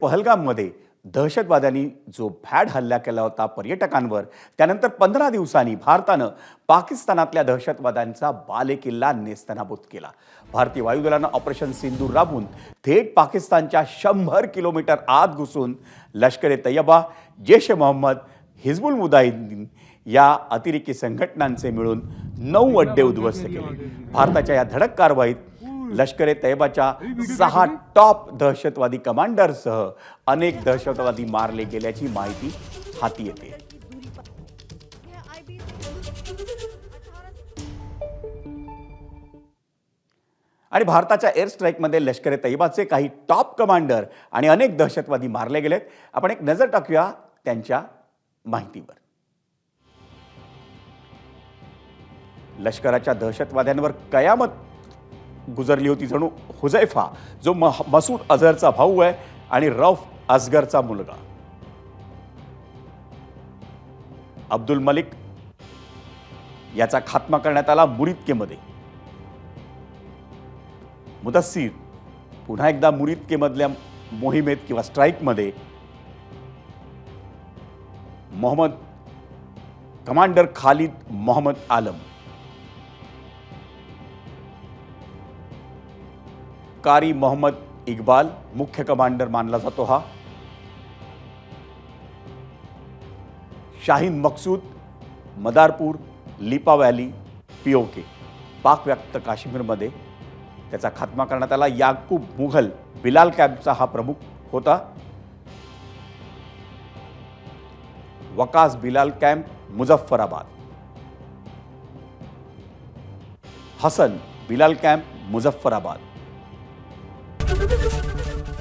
पहलगाममध्ये दहशतवाद्यांनी जो भ्याड हल्ला केला होता पर्यटकांवर, त्यानंतर 15 दिवसांनी भारतानं पाकिस्तानातल्या दहशतवाद्यांचा बालेकिल्ला नेस्तनाबूत केला. भारतीय वायुदलानं ऑपरेशन सिंदूर राबवून थेट पाकिस्तानच्या 100 किलोमीटर आत घुसून लष्कर-ए-तैयबा, जैश-ए-मोहम्मद, हिजबुल मुजाहिदीन या अतिरेकी संघटनांचे मिळून 9 अड्डे उद्ध्वस्त केले. भारताच्या या धडक कारवाईत लष्कर-ए-तैयबाच्या 6 टॉप दहशतवादी कमांडरसह अनेक दहशतवादी मारले गेल्याची माहिती हाती येते. आणि भारताच्या एअर स्ट्राईकमध्ये लष्कर-ए-तैयबाचे काही टॉप कमांडर आणि अनेक दहशतवादी मारले गेलेत. आपण एक नजर टाकूया त्यांच्या माहितीवर. लष्कराच्या दहशतवाद्यांवर कयामत गुजरली होती जणू. हुजैफा, जो मसूद अझहरचा भाऊ आहे आणि रौफ असगरचा मुलगा. अब्दुल मलिक याचा खात्मा करण्यात आला मुरिदकेमध्ये. मुदस्सीर पुन्हा एकदा मुरिदकेमधल्या मोहिमेत किंवा स्ट्राईकमध्ये. मोहम्मद कमांडर खालिद मोहम्मद आलम. कारी मोहम्मद इक्बाल मुख्य कमांडर मानला जातो. हा शाहीन मकसूद मदारपूर लिपा व्हॅली पीओके पाक व्याप्त काश्मीरमध्ये त्याचा खात्मा करण्यात आला. याकूब मुघल बिलाल कॅम्पचा हा प्रमुख होता. Waqas Bilal camp Muzaffarabad. Hasan Bilal camp Muzaffarabad.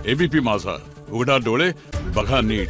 ABP Majha, उघडा डोळे बघा नीट.